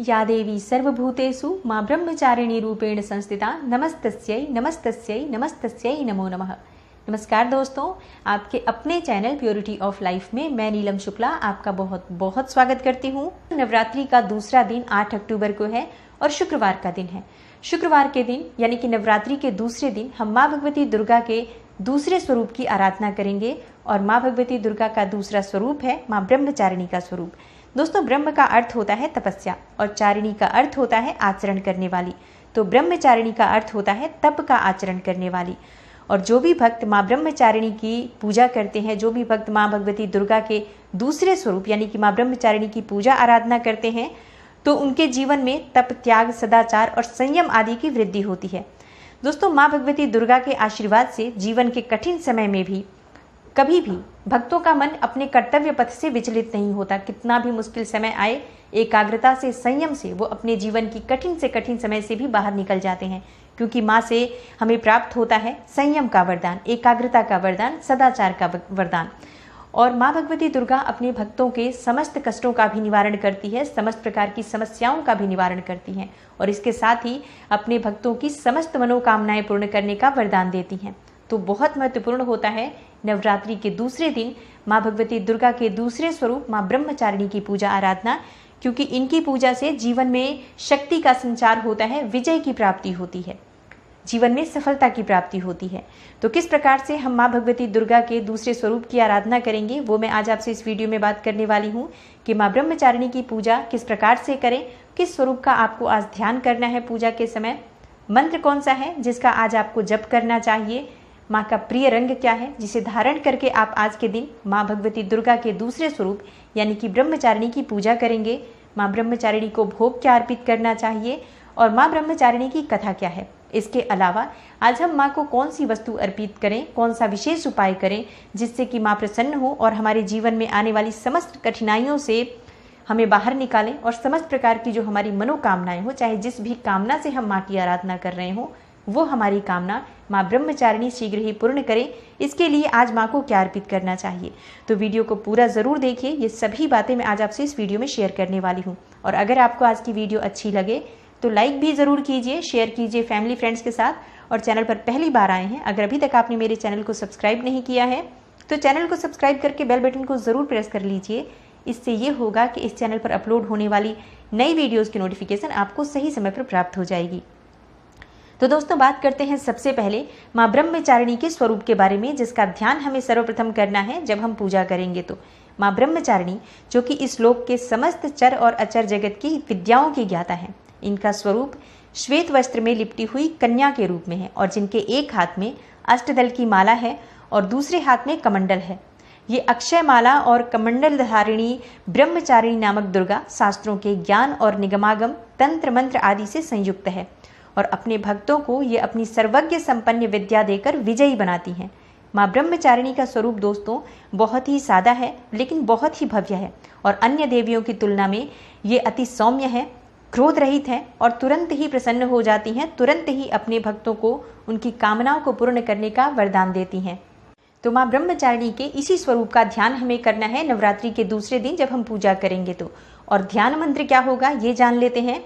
या देवी सर्वभूतेषु मां ब्रह्मचारिणी रूपेण संस्थिता नमस्तस्यै नमस्तस्यै नमस्तस्यै नमो नमः। नमस्कार दोस्तों, आपके अपने चैनल प्योरिटी ऑफ लाइफ में मैं नीलम शुक्ला आपका बहुत बहुत स्वागत करती हूँ। नवरात्रि का दूसरा दिन 8 अक्टूबर को है और शुक्रवार का दिन है। शुक्रवार के दिन यानी कि नवरात्रि के दूसरे दिन हम माँ भगवती दुर्गा के दूसरे स्वरूप की आराधना करेंगे और माँ भगवती दुर्गा का दूसरा स्वरूप है माँ ब्रह्मचारिणी का स्वरूप। दोस्तों, ब्रह्म का अर्थ होता है तपस्या और चारिणी का अर्थ होता है आचरण करने वाली। तो ब्रह्मचारिणी का अर्थ होता है तप का आचरण करने वाली। और जो भी भक्त माँ ब्रह्मचारिणी की पूजा करते हैं, जो भी भक्त माँ भगवती दुर्गा के दूसरे स्वरूप यानी कि माँ ब्रह्मचारिणी की पूजा आराधना करते हैं, तो उनके जीवन में तप, त्याग, सदाचार और संयम आदि की वृद्धि होती है। दोस्तों, माँ भगवती दुर्गा के आशीर्वाद से जीवन के कठिन समय में भी कभी भी भक्तों का मन अपने कर्तव्य पथ से विचलित नहीं होता। कितना भी मुश्किल समय आए, एकाग्रता से, संयम से वो अपने जीवन की कठिन से कठिन समय से भी बाहर निकल जाते हैं, क्योंकि माँ से हमें प्राप्त होता है संयम का वरदान, एकाग्रता का वरदान, सदाचार का वरदान। और माँ भगवती दुर्गा अपने भक्तों के समस्त कष्टों का भी निवारण करती है, समस्त प्रकार की समस्याओं का भी निवारण करती हैं और इसके साथ ही अपने भक्तों की समस्त मनोकामनाएं पूर्ण करने का वरदान देती हैं। तो बहुत महत्वपूर्ण होता है नवरात्रि के दूसरे दिन माँ भगवती दुर्गा के दूसरे स्वरूप माँ ब्रह्मचारिणी की पूजा आराधना, क्योंकि इनकी पूजा से जीवन में शक्ति का संचार होता है, विजय की प्राप्ति होती है, जीवन में सफलता की प्राप्ति होती है। तो किस प्रकार से हम माँ भगवती दुर्गा के दूसरे स्वरूप की आराधना करेंगे, वो मैं आज आपसे इस वीडियो में बात करने वाली हूँ कि माँ ब्रह्मचारिणी की पूजा किस प्रकार से करें, किस स्वरूप का आपको आज ध्यान करना है पूजा के समय, मंत्र कौन सा है जिसका आज आपको जप करना चाहिए, माँ का प्रिय रंग क्या है जिसे धारण करके आप आज के दिन माँ भगवती दुर्गा के दूसरे स्वरूप यानी कि ब्रह्मचारिणी की पूजा करेंगे, माँ ब्रह्मचारिणी को भोग क्या अर्पित करना चाहिए और माँ ब्रह्मचारिणी की कथा क्या है। इसके अलावा आज हम माँ को कौन सी वस्तु अर्पित करें, कौन सा विशेष उपाय करें जिससे कि माँ प्रसन्न हो और हमारे जीवन में आने वाली समस्त कठिनाइयों से हमें बाहर निकालें और समस्त प्रकार की जो हमारी मनोकामनाएं हो, चाहे जिस भी कामना से हम माँ की आराधना कर रहे हो, वो हमारी कामना माँ ब्रह्मचारिणी शीघ्र ही पूर्ण करें। इसके लिए आज माँ को क्या अर्पित करना चाहिए, तो वीडियो को पूरा ज़रूर देखिए। ये सभी बातें मैं आज आपसे इस वीडियो में शेयर करने वाली हूँ। और अगर आपको आज की वीडियो अच्छी लगे तो लाइक भी ज़रूर कीजिए, शेयर कीजिए फैमिली फ्रेंड्स के साथ। और चैनल पर पहली बार आए हैं, अगर अभी तक आपने मेरे चैनल को सब्सक्राइब नहीं किया है तो चैनल को सब्सक्राइब करके बेल बटन को ज़रूर प्रेस कर लीजिए। इससे ये होगा कि इस चैनल पर अपलोड होने वाली नई वीडियोज़ की नोटिफिकेशन आपको सही समय पर प्राप्त हो जाएगी। तो दोस्तों, बात करते हैं सबसे पहले माँ ब्रह्मचारिणी के स्वरूप के बारे में, जिसका ध्यान हमें सर्वप्रथम करना है जब हम पूजा करेंगे। तो माँ ब्रह्मचारिणी जो कि इस लोक के समस्त चर और अचर जगत की विद्याओं की ज्ञाता है, इनका स्वरूप श्वेत वस्त्र में लिपटी हुई कन्या के रूप में है और जिनके एक हाथ में अष्टदल की माला है और दूसरे हाथ में कमंडल है। ये अक्षय माला और कमंडल धारिणी ब्रह्मचारिणी नामक दुर्गा शास्त्रों के ज्ञान और निगमागम, तंत्र मंत्र आदि से संयुक्त है और अपने भक्तों को ये अपनी सर्वज्ञ संपन्न विद्या देकर विजयी बनाती हैं। माँ ब्रह्मचारिणी का स्वरूप दोस्तों बहुत ही सादा है लेकिन बहुत ही भव्य है और अन्य देवियों की तुलना में ये अति सौम्य है, क्रोध रहित है और तुरंत ही प्रसन्न हो जाती हैं, तुरंत ही अपने भक्तों को उनकी कामनाओं को पूर्ण करने का वरदान देती हैं। तो माँ ब्रह्मचारिणी के इसी स्वरूप का ध्यान हमें करना है नवरात्रि के दूसरे दिन जब हम पूजा करेंगे। तो और ध्यान मंत्र क्या होगा ये जान लेते हैं।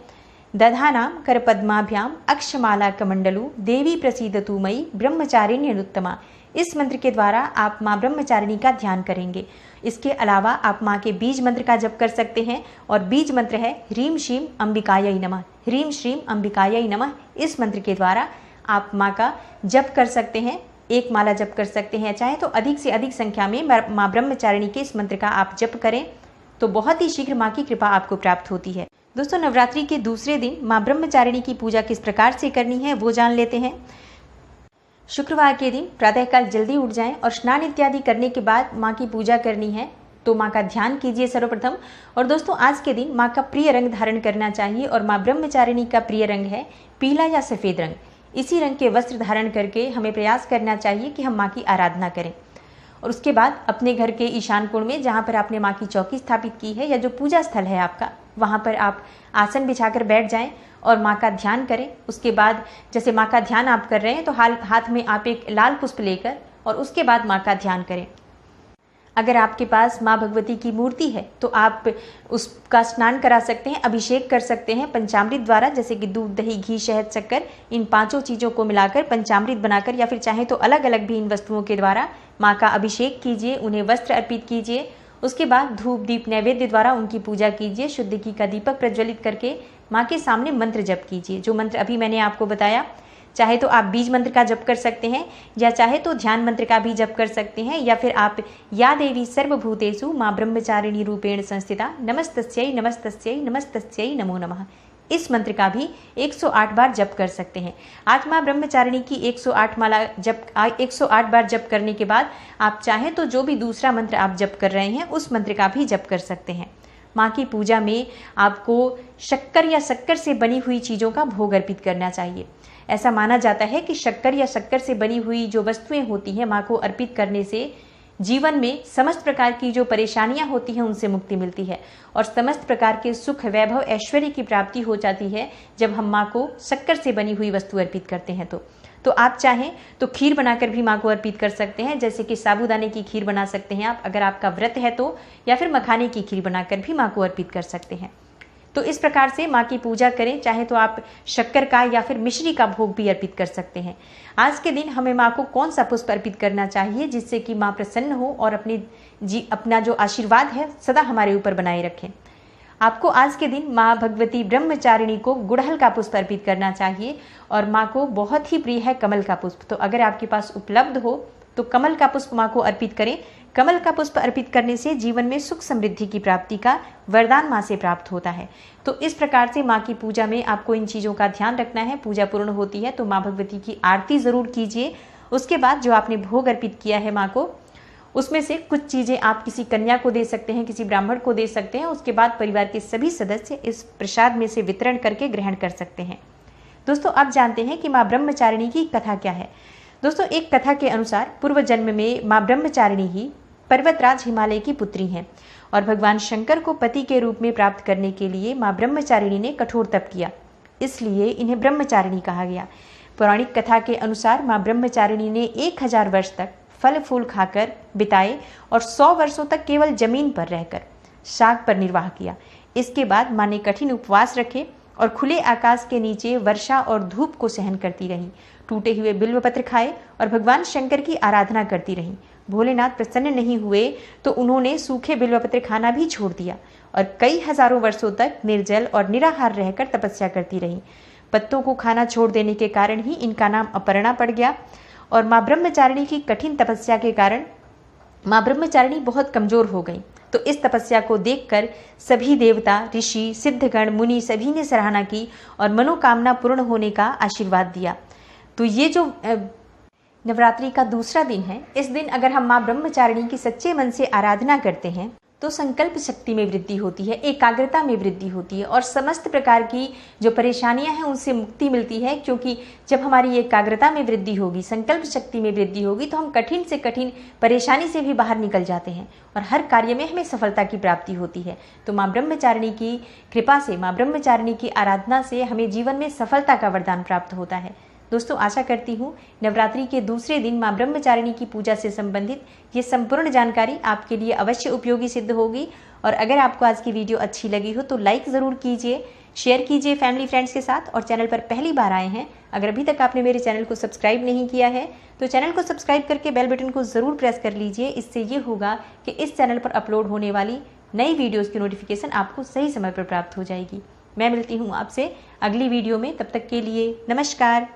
दधानाम कर पद्माभ्याम अक्षमाला कमंडलू देवी प्रसीदतु मयि ब्रह्मचारिण्यनुत्तमा। इस मंत्र के द्वारा आप माँ ब्रह्मचारिणी का ध्यान करेंगे। इसके अलावा आप माँ के बीज मंत्र का जप कर सकते हैं और बीज मंत्र है ह्रीम श्रीम अंबिकायै नमः, ह्रीम श्रीम अंबिकायै नमः। इस मंत्र के द्वारा आप माँ का जप कर सकते हैं, एक माला जप कर सकते हैं, चाहे तो अधिक से अधिक संख्या में माँ ब्रह्मचारिणी के इस मंत्र का आप जप करें तो बहुत ही शीघ्र माँ की कृपा आपको प्राप्त होती है। दोस्तों, नवरात्रि के दूसरे दिन माँ ब्रह्मचारिणी की पूजा किस प्रकार से करनी है वो जान लेते हैं। शुक्रवार के दिन प्रातःकाल जल्दी उठ जाएं और स्नान इत्यादि करने के बाद माँ की पूजा करनी है। तो माँ का ध्यान कीजिए सर्वप्रथम। और दोस्तों, आज के दिन माँ का प्रिय रंग धारण करना चाहिए और माँ ब्रह्मचारिणी का प्रिय रंग है पीला या सफ़ेद रंग। इसी रंग के वस्त्र धारण करके हमें प्रयास करना चाहिए कि हम माँ की आराधना करें। और उसके बाद अपने घर के ईशान कोण में जहाँ पर आपने माँ की चौकी स्थापित की है या जो पूजा स्थल है आपका, वहाँ पर आप आसन बिछाकर बैठ जाएं और माँ का ध्यान करें। उसके बाद जैसे माँ का ध्यान आप कर रहे हैं तो हाथ में आप एक लाल पुष्प लेकर और उसके बाद माँ का ध्यान करें। अगर आपके पास माँ भगवती की मूर्ति है तो आप उसका स्नान करा सकते हैं, अभिषेक कर सकते हैं पंचामृत द्वारा, जैसे कि दूध, दही, घी, शहद, शक्कर, इन 5 चीज़ों को मिलाकर पंचामृत बनाकर, या फिर चाहे तो अलग अलग भी इन वस्तुओं के द्वारा माँ का अभिषेक कीजिए, उन्हें वस्त्र अर्पित कीजिए। उसके बाद धूप दीप नैवेद्य द्वारा उनकी पूजा कीजिए। शुद्ध घी का दीपक प्रज्वलित करके माँ के सामने मंत्र जप कीजिए। जो मंत्र अभी मैंने आपको बताया, चाहे तो आप बीज मंत्र का जप कर सकते हैं, या चाहे तो ध्यान मंत्र का भी जप कर सकते हैं, या फिर आप या देवी सर्वभूतेषु माँ ब्रह्मचारिणी रूपेण संस्थिता नमस्तस्यै नमस्तस्यै नमस्तस्यै नमो नमः, इस मंत्र का भी 108 बार जप कर सकते हैं। आज माँ ब्रह्मचारिणी की 108 माला जप 108 बार जप करने के बाद आप चाहें तो जो भी दूसरा मंत्र आप जप कर रहे हैं उस मंत्र का भी जप कर सकते हैं। माँ की पूजा में आपको शक्कर या शक्कर से बनी हुई चीज़ों का भोग अर्पित करना चाहिए। ऐसा माना जाता है कि शक्कर या शक्कर से बनी हुई जो वस्तुएं होती हैं माँ को अर्पित करने से जीवन में समस्त प्रकार की जो परेशानियां होती हैं उनसे मुक्ति मिलती है, और समस्त प्रकार के सुख, वैभव, ऐश्वर्य की प्राप्ति हो जाती है जब हम माँ को शक्कर से बनी हुई वस्तु अर्पित करते हैं। तो आप चाहें तो खीर बनाकर भी माँ को अर्पित कर सकते हैं, जैसे कि साबूदाने की खीर बना सकते हैं आप अगर आपका व्रत है तो, या फिर मखाने की खीर बनाकर भी माँ को अर्पित कर सकते हैं। तो इस प्रकार से माँ की पूजा करें। चाहे तो आप शक्कर का या फिर मिश्री का भोग भी अर्पित कर सकते हैं। आज के दिन हमें माँ को कौन सा पुष्प अर्पित करना चाहिए जिससे कि माँ प्रसन्न हो और अपना जो आशीर्वाद है सदा हमारे ऊपर बनाए रखें। आपको आज के दिन माँ भगवती ब्रह्मचारिणी को गुड़हल का पुष्प अर्पित करना चाहिए, और माँ को बहुत ही प्रिय है कमल का पुष्प। तो अगर आपके पास उपलब्ध हो तो कमल का पुष्प माँ को अर्पित करें। कमल का पुष्प अर्पित करने से जीवन में सुख समृद्धि की प्राप्ति का वरदान माँ से प्राप्त होता है। तो इस प्रकार से माँ की पूजा में आपको इन चीज़ों का ध्यान रखना है। पूजा पूर्ण होती है तो माँ भगवती की आरती ज़रूर कीजिए। उसके बाद जो आपने भोग अर्पित किया है माँ को, उसमें से कुछ चीज़ें आप किसी कन्या को दे सकते हैं, किसी ब्राह्मण को दे सकते हैं। उसके बाद परिवार के सभी सदस्य इस प्रसाद में से वितरण करके ग्रहण कर सकते हैं। दोस्तों, अब जानते हैं कि माँ ब्रह्मचारिणी की कथा क्या है। दोस्तों, एक कथा के अनुसार पूर्व जन्म में माँ ब्रह्मचारिणी ही पर्वतराज हिमालय की पुत्री हैं, और भगवान शंकर को पति के रूप में प्राप्त करने के लिए माँ ब्रह्मचारिणी ने कठोर तप किया, इसलिए इन्हें ब्रह्मचारिणी कहा गया। पौराणिक कथा के अनुसार माँ ब्रह्मचारिणी ने 1000 वर्ष तक फल फूल खाकर बिताए और 100 वर्षों तक केवल जमीन पर रहकर शाक पर निर्वाह किया। इसके बाद माँ ने कठिन उपवास रखे और खुले आकाश के नीचे वर्षा और धूप को सहन करती रही, टूटे हुए बिल्वपत्र खाए और भगवान शंकर की आराधना करती रही। भोलेनाथ प्रसन्न नहीं हुए तो उन्होंने सूखे बिल्वपत्र खाना भी छोड़ दिया और कई हजारों वर्षों तक निर्जल और निराहार रहकर तपस्या करती रही। पत्तों को खाना छोड़ देने के कारण ही इनका नाम अपर्णा पड़ गया, और माँ ब्रह्मचारिणी की कठिन तपस्या के कारण माँ ब्रह्मचारिणी बहुत कमजोर हो गई। तो इस तपस्या को देखकर सभी देवता, ऋषि, सिद्धगण, मुनि सभी ने सराहना की और मनोकामना पूर्ण होने का आशीर्वाद दिया। तो ये जो नवरात्रि का दूसरा दिन है, इस दिन अगर हम माँ ब्रह्मचारिणी की सच्चे मन से आराधना करते हैं तो संकल्प शक्ति में वृद्धि होती है, एकाग्रता में वृद्धि होती है और समस्त प्रकार की जो परेशानियां हैं उनसे मुक्ति मिलती है। क्योंकि जब हमारी एकाग्रता में वृद्धि होगी, संकल्प शक्ति में वृद्धि होगी, तो हम कठिन से कठिन परेशानी से भी बाहर निकल जाते हैं और हर कार्य में हमें सफलता की प्राप्ति होती है। तो माँ ब्रह्मचारिणी की कृपा से, माँ ब्रह्मचारिणी की आराधना से हमें जीवन में सफलता का वरदान प्राप्त होता है। दोस्तों, आशा करती हूँ नवरात्रि के दूसरे दिन माँ ब्रह्मचारिणी की पूजा से संबंधित ये संपूर्ण जानकारी आपके लिए अवश्य उपयोगी सिद्ध होगी। और अगर आपको आज की वीडियो अच्छी लगी हो तो लाइक ज़रूर कीजिए, शेयर कीजिए फैमिली फ्रेंड्स के साथ, और चैनल पर पहली बार आए हैं, अगर अभी तक आपने मेरे चैनल को सब्सक्राइब नहीं किया है तो चैनल को सब्सक्राइब करके बेल बटन को ज़रूर प्रेस कर लीजिए। इससे ये होगा कि इस चैनल पर अपलोड होने वाली नई वीडियोज़ की नोटिफिकेशन आपको सही समय पर प्राप्त हो जाएगी। मैं मिलती हूँ आपसे अगली वीडियो में, तब तक के लिए नमस्कार।